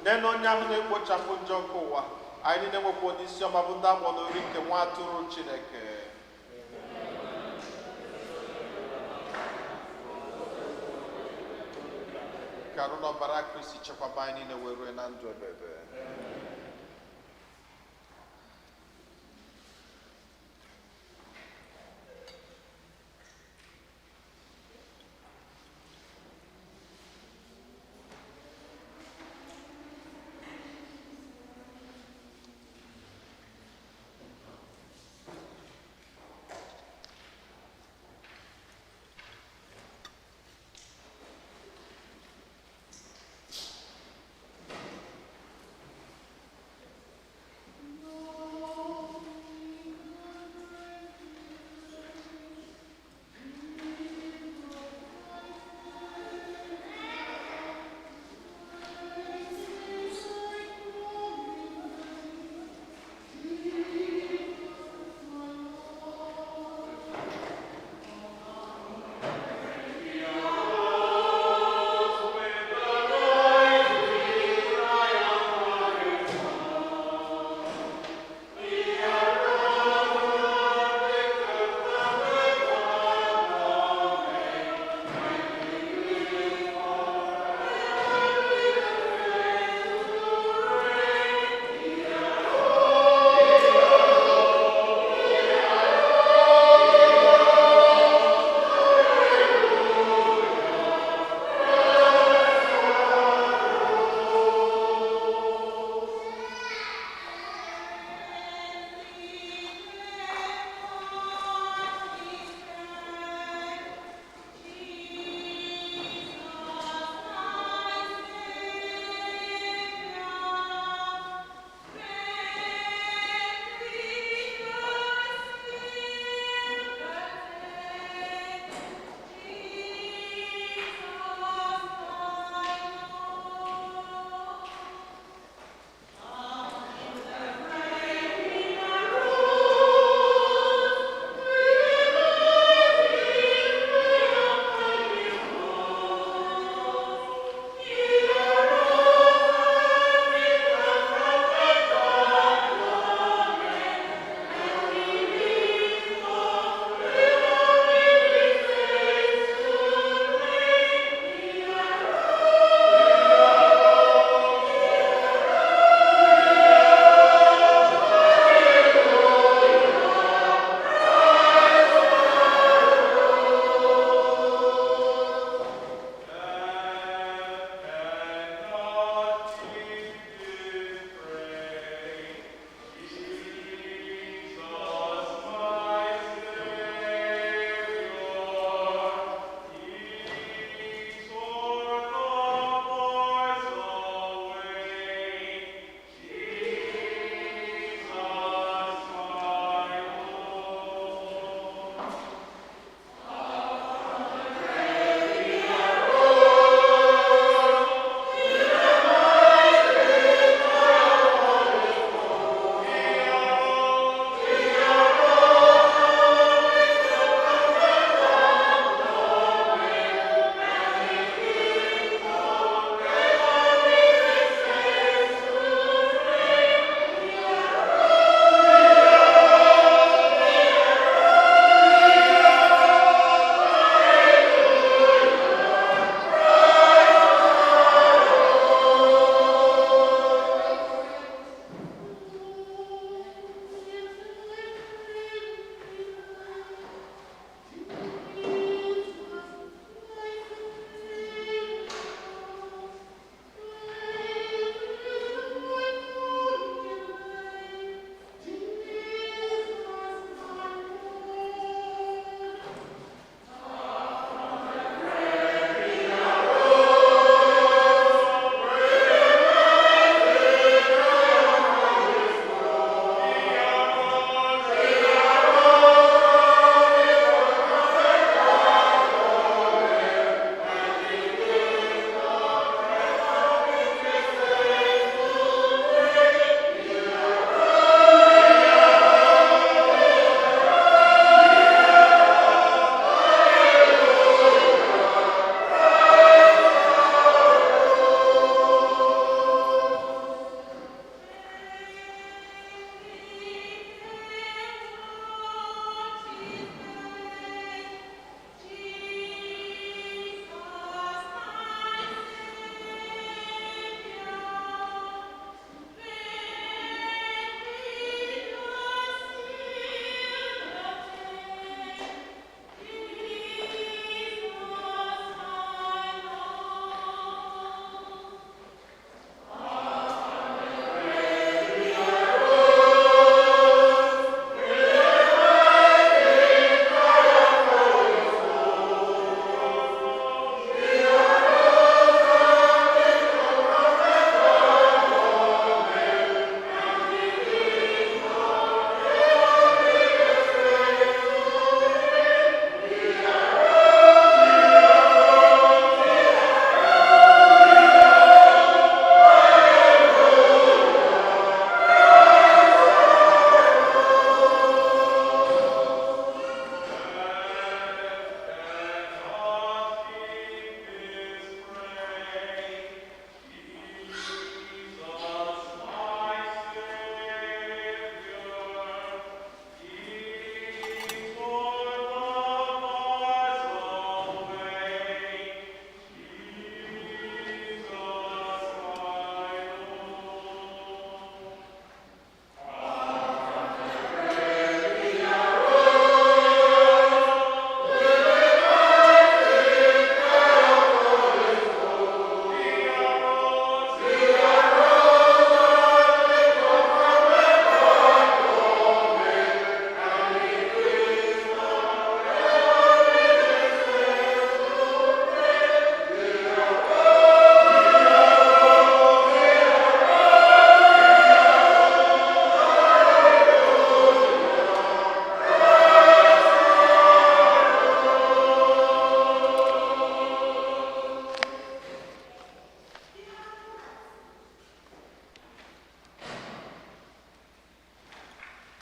B: nenu onye ahụ na-ekpochapụ njọ nke ụwa. Anyị niile nwekwa onye isi ọma bụ ndị agbọ n'ori nke nwa atụrụ Chineke. Ka arụ n'ọbara Kristi chekwaba anyị niile wee rue na ndụ ebebe.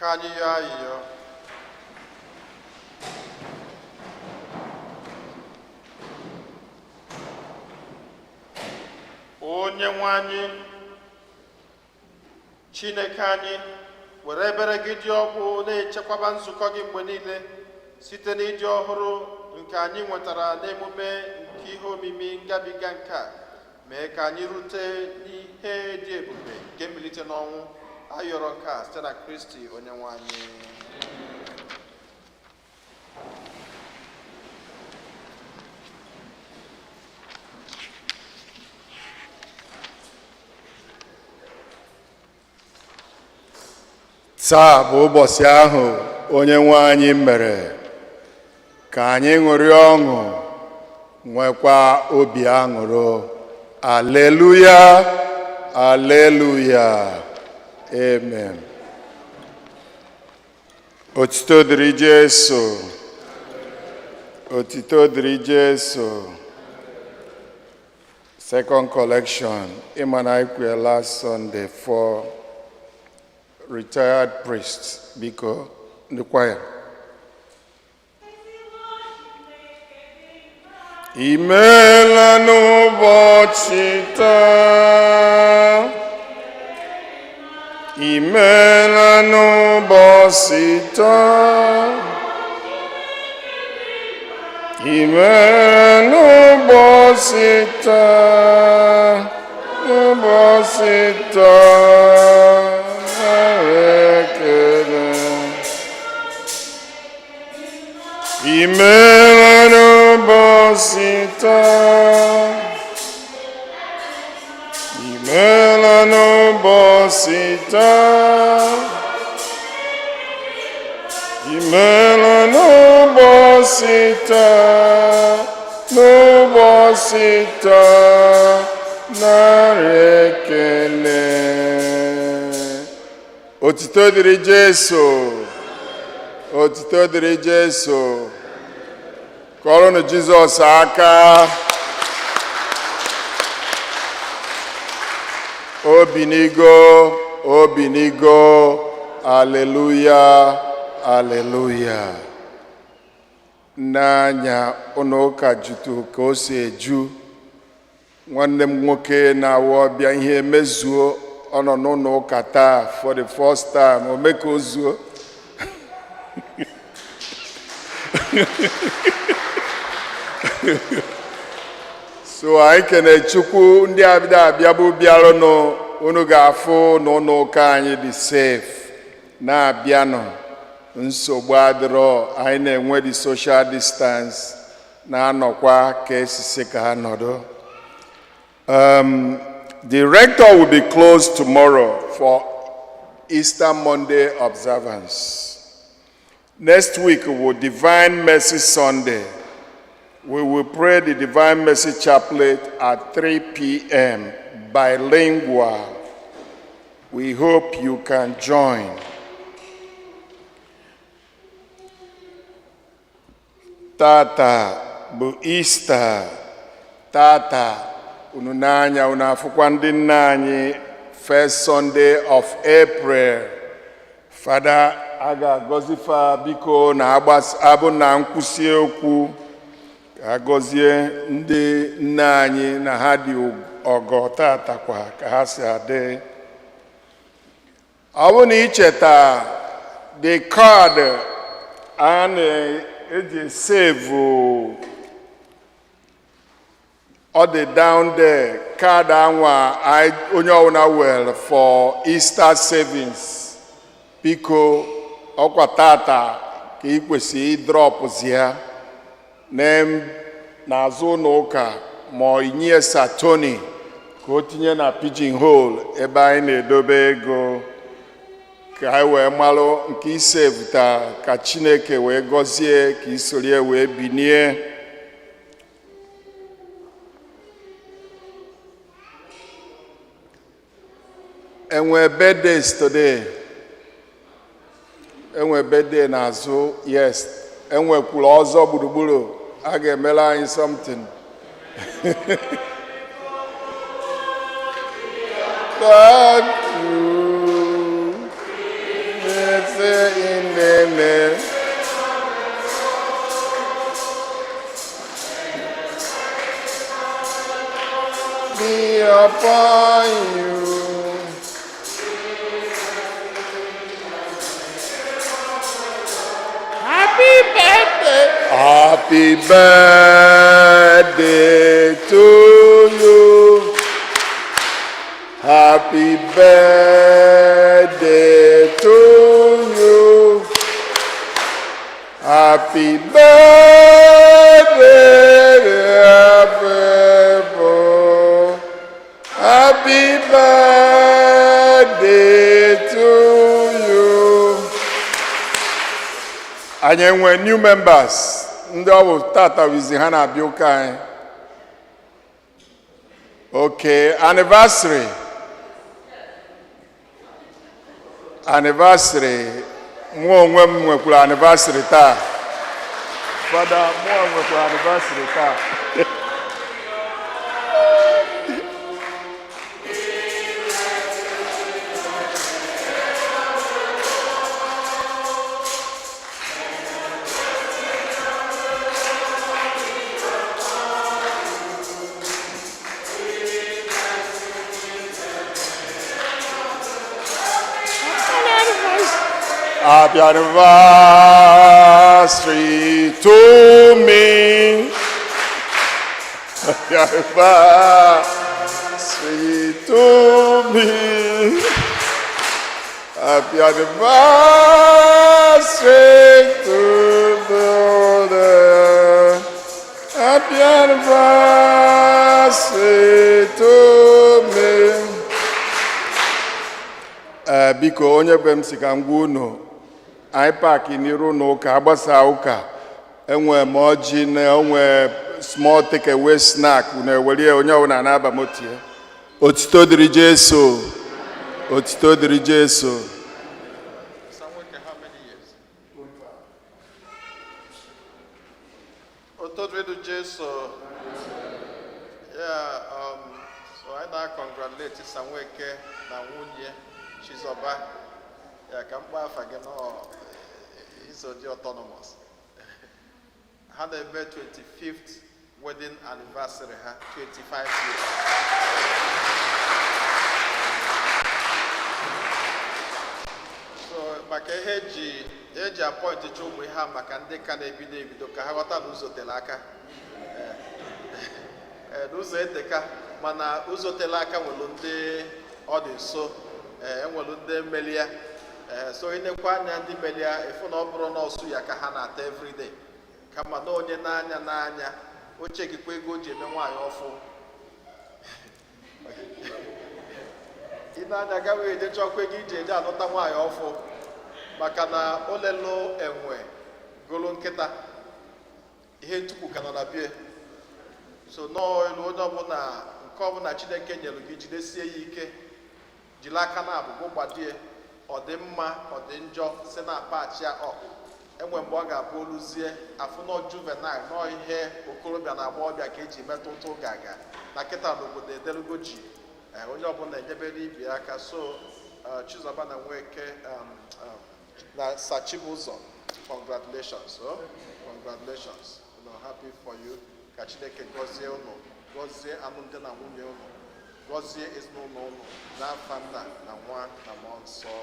B: Ka anyị yọọ ayịyọ. Onyenwe anyị, Chineke anyị, were ebere gị dị ọkpụ na-echekwaba nzukọ gị mgbe niile site n'ịdị ọhụrụ nke anyị nwetara n'emume nke ihe omimi ngabiga nke a, mee ka anyị rute n'ihe dị ebube nke mbilite n'ọnwụ ayọrọ nke a site na Kristi Onyenwe anyị.
D: Taa bụ ụbọchị ahụ Onyenwe anyị mere ka anyị ṅụrịa ọṅụ nwekwa obi aṅụrụ. Aleluya, aleluya, amen. Otito dịrị Jesu, otito dịrị Jesu. Second collection, ịma na ikwe last Sunday for retired priests, biko ndị kwaya. Imeela n'ụbọchị taa, imeela n'ụbọchị taa, imeela n'ụbọchị taa, n'ụbọchị taa. Imeela n'ụbọchị taa, imeela n'ụbọchị taa, imeela n'ụbọchị taa, n'ụbọchị taa, narị ekele. Otito dịrị Jesu, otito dịrị Jesu. Kọrọnụ Jizọs aka. Obinigo, obinigo, aleluya, aleluya. N'anya ụnụ ụka jutu ka o si eju. Nwanne m nwoke na-awụ ọbịa ihe emezuo, ọ nọ n'ụlọ ụka taa for the first time, o mee ka o zuo. So anyị kene Chukwu ndị abịa bụ bịaranụ, unu ga-afụ na ụlọ ụka anyị dị safe, na-abịanụ, nsogbu adịrọ, anyị na-enwe the social distance, na-anọkwa ka esisi ka ha nọdụ. The rector will be closed tomorrow for Easter Monday observance. Next week will Divine Mercy Sunday. We will pray the Divine Mercy Chaplet at 3 p.m. bilingual. We hope you can join. Tata bụ Easter. Tata ununanya unafukwa ndị nna anyị first Sunday of April. Father aga gozifa biko na abụ na nkwụsị okwu. Agọzie ndị nna anyị na ha dị ọgọ tata kwa ka ha si adị. Ọ bụ na icheta the card a na-eji save ọ dị down there, card anwa onye ọwụna well for Easter savings. Biko ọkwa tata ka ị kwesịrị ịdrọpụzi ya n'azụ n'ụka ma inye Satoni ka o tinye na pigeon hole ebe anyị na-edobe ego ka anyị wee malụ nke isevuta ka Chineke wee gọzie ka isorie wee binie. Enwe birthdays today. Enwe birthday n'azụ, yes. Enwekwuru ọzọ gburugburu. A ga-emela anyị something. Thank you. Yes, in the name. Be upon you. Happy birthday. Happy birthday to you. Happy birthday to you. Happy birthday, dear people. Happy birthday to you. And then when new members, Tata Wizihana Biokai. Okay, anniversary. Anniversary. Mwe anniversary ta. Father, mwe anniversary ta. Happy anniversary to me. Happy anniversary to me. Happy anniversary to the happy anniversary to me. Biko onye bem si ka ngwa unu anyị paaki n'iru n'ụka agbasa ụka enwe m ọjị na onwe small takeaway snack unu ewere onye ọbụla na-aba motie. Otito dịrị Jesu. Otito dịrị Jesu.
B: Otito dịrị Jesu. Yeah, so I now congratulate Samueke na nwunye Chizoba. Yeah, Kampa Fageno is autonomous. Had a 25th wedding anniversary, 25 years. So, Makaheji, Eji appointed to we have Makande Kanebido Kahawata Uzotelaka. Uzeteka, Mana Uzotelaka will unde audience, and will unde Melia. So in the Kwanya and the Melia, if no Bruno Suyaka Hana every day. Come on, no, Nanya, o check if we go to the one awful. Inanya Gawi, the chocolate DJ, not a why awful. Makana Olelo Enwe, Golon Keta. He took Canada beer. So no, Lodabona, Kovana Chile Kenya, Luigi, they say Yike, Jilakana, go Badie. Or the ma or the injo send a patch up. And when Boga Boluzie, a funo juvenile, no here, Okolobian, a Bobia Keji, Metal to Gaga, Naketa with the Delugoji, and when you're on the Jebedi Biaka, so choose a banner wake Sachibuzo. Congratulations, so congratulations. You know, happy for you. Kachideke Gozie no, Gozie Anundena Munyo. Gozie is no, na fanda, na one, na monso.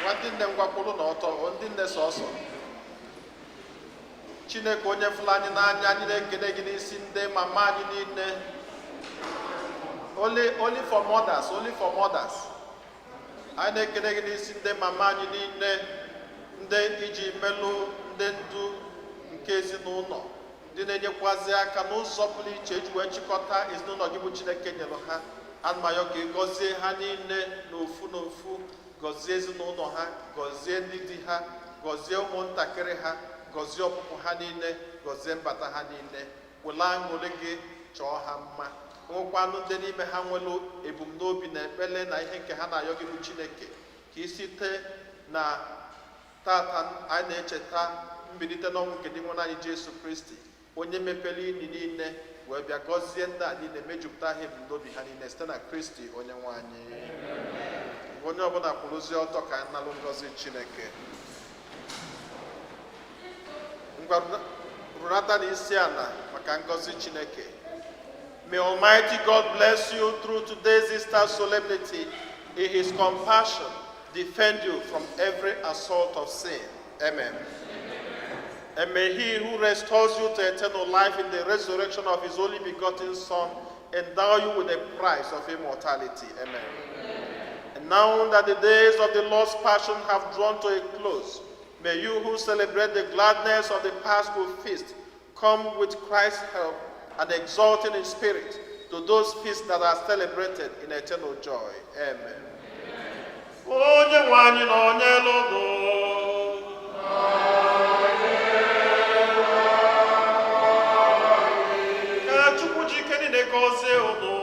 B: One thing them Guapolo Noto, one thing that's also. Chine Konya Flani Nanya, Gedegini Sinde, Mamani Nine. Only for mothers, only for mothers. I ne Gedegini Sinde, Mamani Nine, then Iji Melo, then do in case no. Dinenye kwazi aka n'ụzọ pụrụ iche eji wee chịkọta ezinụlọ gị bụ Chineke nyere ha. Ana m ayọ ka gọzie ha niile n'ofu gọzie ezinụlọ ha, gọzie ndị di ha, gọzie ụmụntakịrị ha, gọzie ọpụpụ ha niile, gọzie mbata ha niile. Wela aṅụrị gị chọọ ha mma. Nwekwanụ ndị n'ime ha nwere ebumnobi na ekpele na ihe nke ha na-ayọ gị bụ Chineke ka isite na tata anyị na-echeta mbilite n'ọnwụ nke dị nwa anyị Jesu Kristi. Onye mepere ini niile wee bịa gọzie ndị a niile mejupụta ha ebumnobi ha niile site na Kristi onye nwe anyị. Onye ọbụla kwụrụzie ọtọ ka anyị nalụ ngọzi Chineke. Ngwa runata n'isi ala maka ngọzi Chineke. May Almighty God bless you through today's Easter solemnity. In His compassion, defend you from every assault of sin. Amen. And may He who restores you to eternal life in the resurrection of His only begotten Son endow you with the prize of immortality. Amen. And now that the days of the Lord's passion have drawn to a close, may you who celebrate the gladness of the Paschal feast come with Christ's help and exulting in spirit to those feasts that are celebrated in eternal joy. Amen. Onye nwe anyị na onye lụgo. Ka Chukwu jike niile gọzie unu.